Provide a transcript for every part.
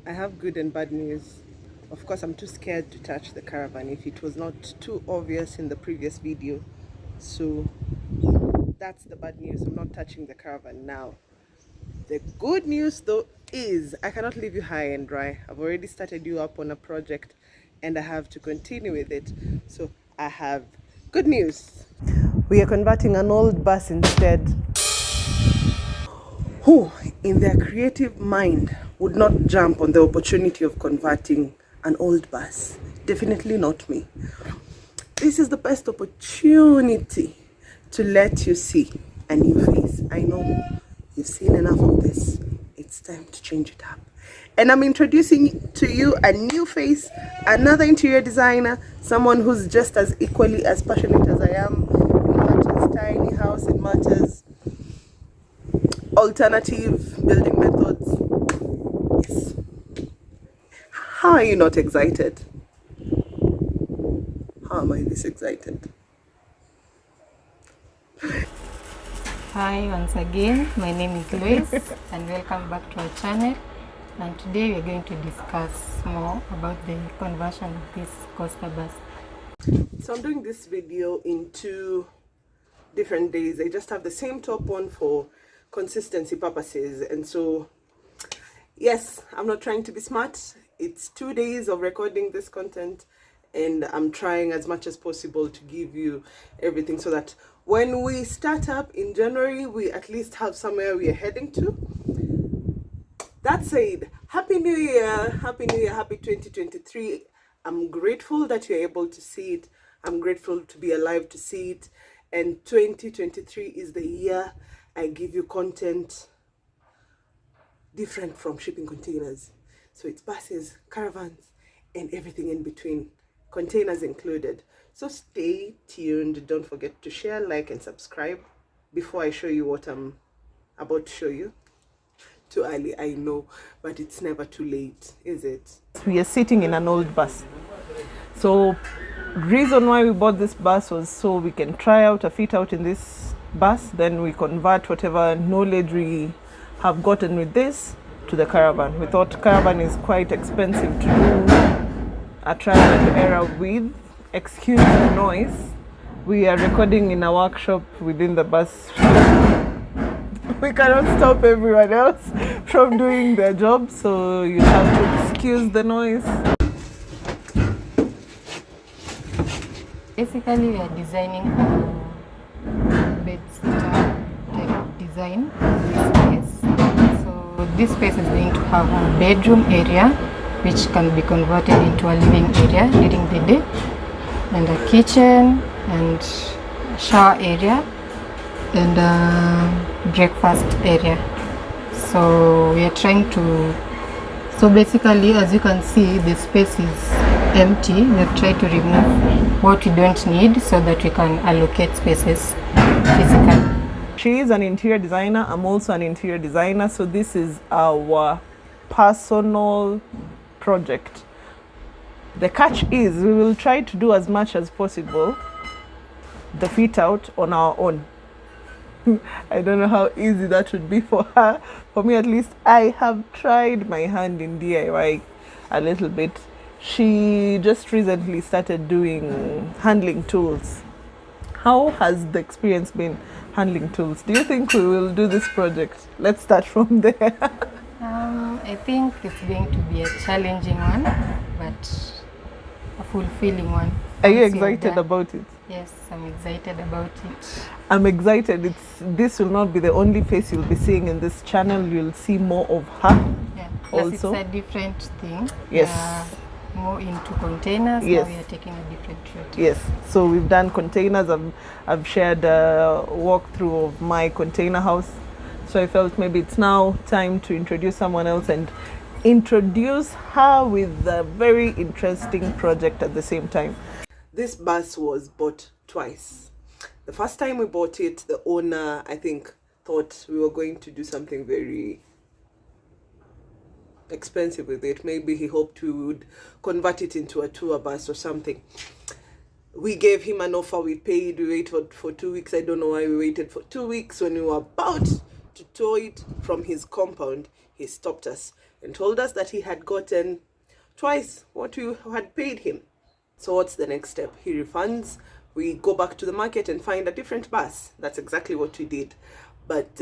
I have good and bad news. Of course, I'm too scared to touch the caravan if it was not too obvious in the previous video. So that's the bad news. I'm not touching the caravan now. The good news though is I cannot leave you high and dry. I've already started you up on a project and I have to continue with it. So I have good news. We are converting an old bus instead. Who in their creative mind would not jump on the opportunity of converting an old bus? Definitely not me. This is the best opportunity to let you see a new face. I know you've seen enough of this. It's time to change it up. And I'm introducing to you a new face, another interior designer, someone who's just as equally as passionate as I am. It matters tiny house, it matters alternative building methods. Yes. How are you not excited? How am I this excited? Hi once again, my name is Lois and welcome back to our channel, and today we are going to discuss more about the conversion of this coaster bus. So I'm doing this video in 2 different days. I just have the same top on for consistency purposes, and so yes, I'm not trying to be smart. It's 2 days of recording this content and I'm trying as much as possible to give you everything so that when we start up in January, we at least have somewhere we are heading to. That said, Happy New Year, Happy New Year, Happy 2023. I'm grateful that you're able to see it. I'm grateful to be alive to see it. And 2023 is the year I give you content different from shipping containers. So it's buses, caravans, and everything in between, containers included. So stay tuned. Don't forget to share, like, and subscribe before I show you what I'm about to show you. Too early, I know, but it's never too late, is it? We are sitting in an old bus. So reason why we bought this bus was so we can try out a fit out in this bus, then we convert whatever knowledge we have gotten with this to the caravan. We thought caravan is quite expensive to do a trial and error with. Excuse the noise. We are recording in a workshop within the bus. We cannot stop everyone else from doing their job, so you have to excuse the noise. Basically, we are designing a bed-sitter type of design in this space. So this space is going to have a bedroom area which can be converted into a living area during the day, and a kitchen and shower area and a breakfast area. So we are trying to, so basically as you can see the space is empty. We've tried to remove what we don't need so that we can allocate spaces physically. She is an interior designer. I'm also an interior designer. So this is our personal project. The catch is we will try to do as much as possible the fit out on our own. I don't know how easy that would be for her. For me at least, I have tried my hand in DIY a little bit. She just recently started doing handling tools. How has the experience been handling tools? Do you think we will do this project? Let's start from there. I think it's going to be a challenging one, but a fulfilling one. Are you excited about it? Yes, I'm excited about it. I'm excited. This will not be the only face you'll be seeing in this channel. You'll see more of her. Yeah. Plus also. It's a different thing. Yes. More into containers. Yes. Now we are taking a different route. Yes. So we've done containers. I've shared a walkthrough of my container house. So I felt maybe it's now time to introduce someone else and introduce her with a very interesting project at the same time. This bus was bought twice. The first time we bought it, the owner, I think, thought we were going to do something very expensive with it. Maybe he hoped we would convert it into a tour bus or something. We gave him an offer, we paid, we waited for 2 weeks. I don't know why we waited for 2 weeks. When we were about to tow it from his compound, he stopped us and told us that he had gotten twice what we had paid him. So what's the next step? He refunds. We go back to the market and find a different bus. That's exactly what we did. But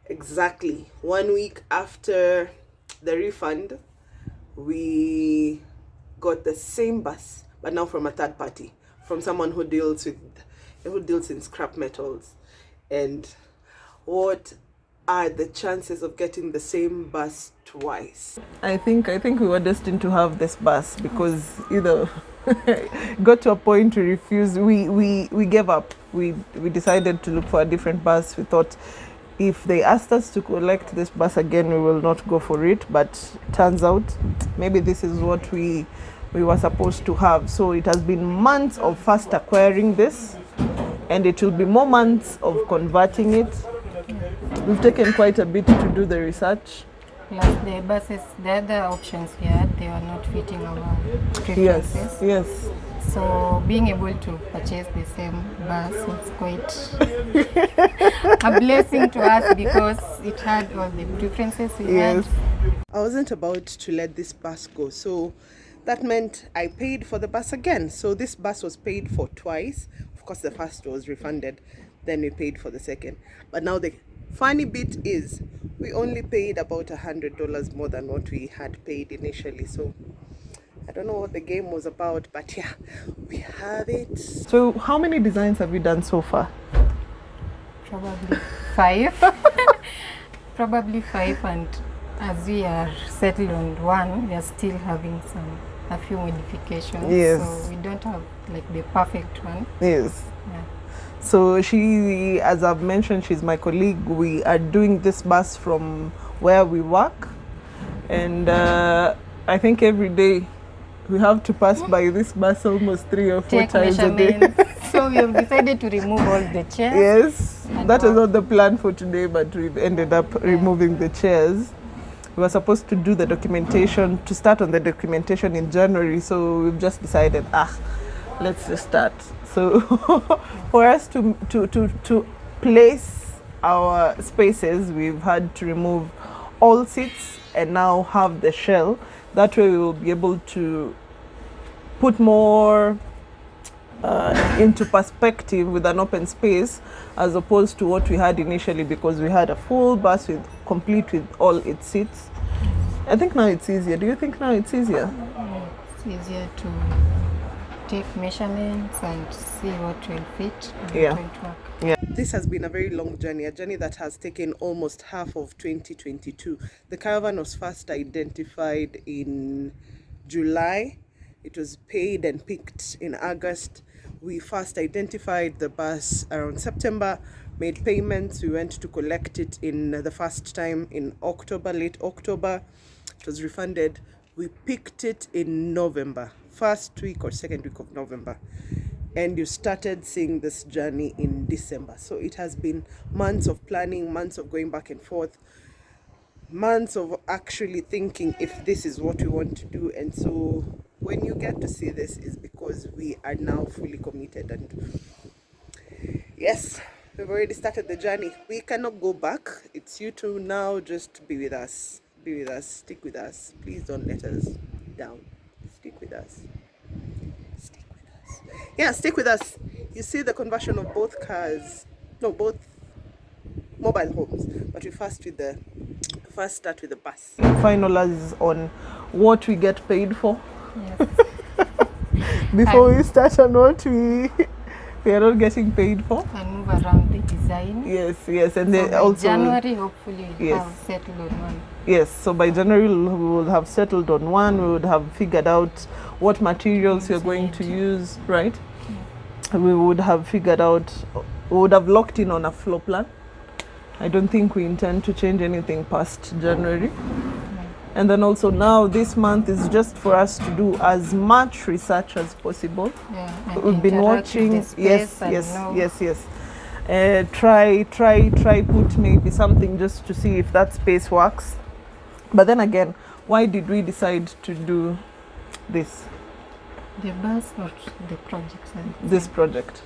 exactly 1 week after the refund, we got the same bus, but now from a third party, from someone who deals in scrap metals. And what are the chances of getting the same bus twice? I think we were destined to have this bus, because either got to a point we refused. We gave up. We decided to look for a different bus. We thought if they asked us to collect this bus again, we will not go for it. But turns out maybe this is what we were supposed to have. So it has been months of first acquiring this, and it will be more months of converting it. We've taken quite a bit to do the research. Plus the buses, the other options we had, they were not fitting our preferences. Yes. So being able to purchase the same bus is quite a blessing to us, because it had all the preferences we had. I wasn't about to let this bus go, so that meant I paid for the bus again. So this bus was paid for twice. Of course, the first was refunded, then we paid for the second. But now the funny bit is we only paid about $100 more than what we had paid initially. So I don't know what the game was about, but yeah, we have it. So how many designs have we done so far? Probably 5. Probably 5, and as we are settled on one, we are still having a few modifications. Yes. So we don't have like the perfect one. Yes. Yeah. So she, as I've mentioned, she's my colleague. We are doing this bus from where we work, and I think every day we have to pass by this bus almost 3 or 4 times a day. So we have decided to remove all the chairs. Yes, that was not the plan for today, but we've ended up removing the chairs. We were supposed to do the documentation, to start on the documentation in January, so we've just decided, let's just start. So for us to place our spaces, we've had to remove all seats and now have the shell. That way we will be able to put more into perspective with an open space, as opposed to what we had initially, because we had a full bus complete with all its seats. I think now it's easier. Do you think now it's easier? It's easier to take measurements and see what will fit and what won't work. Yeah. This has been a very long journey, a journey that has taken almost half of 2022. The caravan was first identified in July. It was paid and picked in August. We first identified the bus around September, made payments. We went to collect it in the first time in October, late October. It was refunded. We picked it in November, first week or second week of November. And you started seeing this journey in December. So it has been months of planning, months of going back and forth, months of actually thinking if this is what we want to do. And so when you get to see this, is because we are now fully committed. And yes, we've already started the journey. We cannot go back. It's you two now. Just be with us. Be with us. Stick with us. Please don't let us down. Stick with us. Stick with us. Yeah, stick with us. You see the conversion of both both mobile homes. But we first start with the bus. Finalize on what we get paid for. Yes. Before we start on what we are not getting paid for. And move around the design. Yes, and so then by also January, hopefully, we'll have settled on one. Yes, so by January we will have settled on one. We would have figured out what materials we are going to use, right? We would have figured out, we would have locked in on a floor plan. I don't think we intend to change anything past January. And then also now this month is just for us to do as much research as possible. Yeah, we've been watching. Yes. Try put maybe something just to see if that space works. But then again, why did we decide to do this? The bus or the project? This project.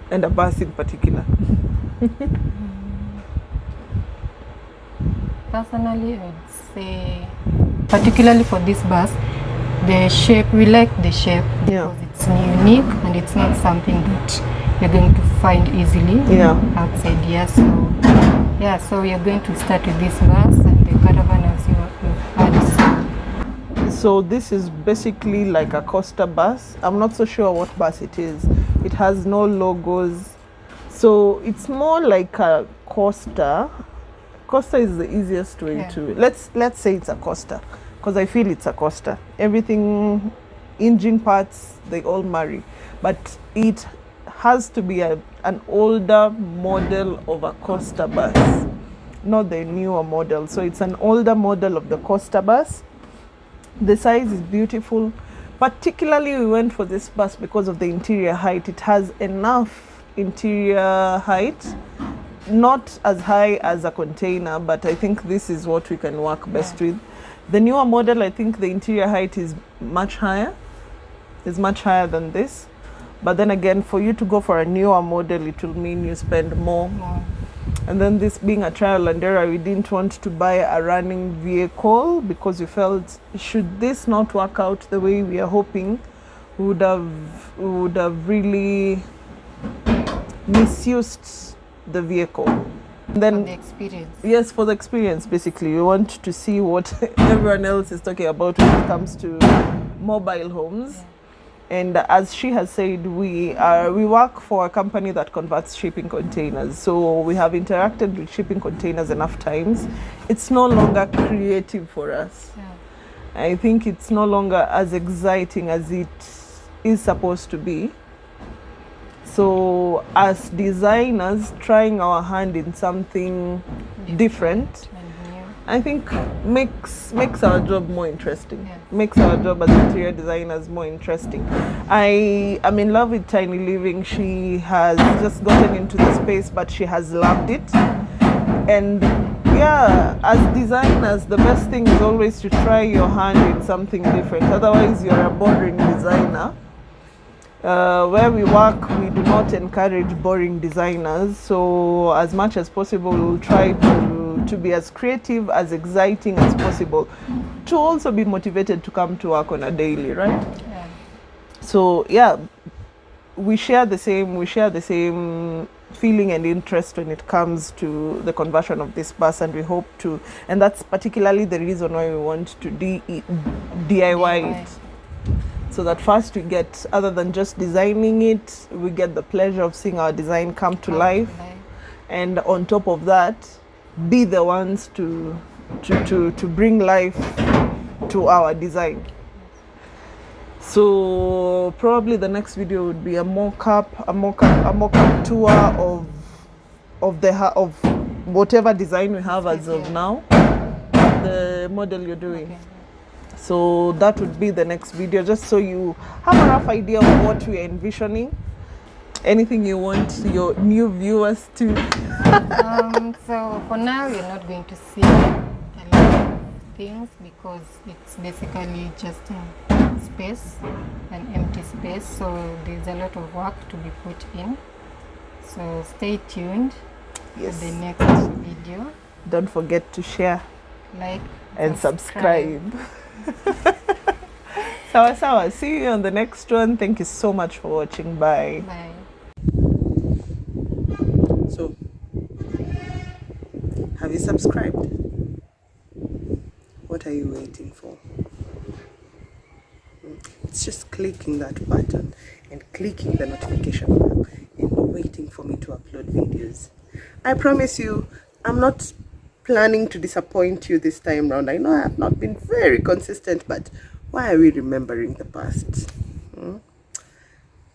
And a bus in particular. Personally, I'd say, particularly for this bus, the shape, we like the shape because it's unique and it's not something that you're going to find easily outside here. So yeah, so we are going to start with this bus and the caravan as you had. So this is basically like a Costa bus. I'm not so sure what bus it is. It has no logos. So it's more like a Costa. Costa is the easiest way to, let's say it's a Costa, because I feel it's a Costa. Everything, engine parts, they all marry. But it has to be an older model of a Costa bus, not the newer model. So it's an older model of the Costa bus. The size is beautiful. Particularly we went for this bus because of the interior height. It has enough interior height, not as high as a container, but I think this is what we can work best with. The newer model, I think the interior height is much higher. It's much higher than this. But then again, for you to go for a newer model, it will mean you spend more. And then this being a trial and error, we didn't want to buy a running vehicle because we felt, should this not work out the way we are hoping, we would have really misused the vehicle. And then For the experience. Yes, for the experience, basically. We want to see what everyone else is talking about when it comes to mobile homes. And as she has said, we work for a company that converts shipping containers. So we have interacted with shipping containers enough times. It's no longer creative for us. I think it's no longer as exciting as it is supposed to be. So as designers, trying our hand in something different, I think makes our job more interesting. Makes our job as interior designers more interesting. I am in love with Tiny Living. She has just gotten into the space, but she has loved it. And yeah, as designers, the best thing is always to try your hand in something different. Otherwise, you're a boring designer. Where we work, we do not encourage boring designers. So as much as possible, we'll try to be as creative, as exciting as possible, to also be motivated to come to work on a daily, right? So yeah, we share the same feeling and interest when it comes to the conversion of this bus, and we hope to, and that's particularly the reason why we want to DIY it. So that first we get, other than just designing it, we get the pleasure of seeing our design come to life. And on top of that, be the ones to bring life to our design. So probably the next video would be a mock-up tour of whatever design we have as of now, the model you're doing. So that would be the next video, just so you have a rough idea of what we're envisioning. Anything you want your new viewers to So for now, you're not going to see a lot of things because it's basically just a space, an empty space. So there's a lot of work to be put in. So stay tuned for the next video. Don't forget to share, like, and subscribe. Sawa. See you on the next one. Thank you so much for watching. Bye. Bye. So, have you subscribed? What are you waiting for? It's just clicking that button and clicking the notification bell and waiting for me to upload videos. I promise you, I'm not planning to disappoint you this time round. I know I have not been very consistent, but why are we remembering the past?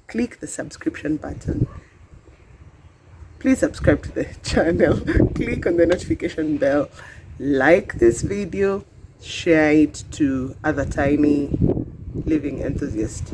Click the subscription button. Please subscribe to the channel. Click on the notification bell. Like this video. Share it to other Tiny Living enthusiasts.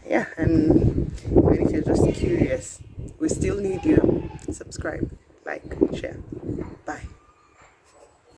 Yeah, and even if you're just curious, we still need you. Subscribe, like, share.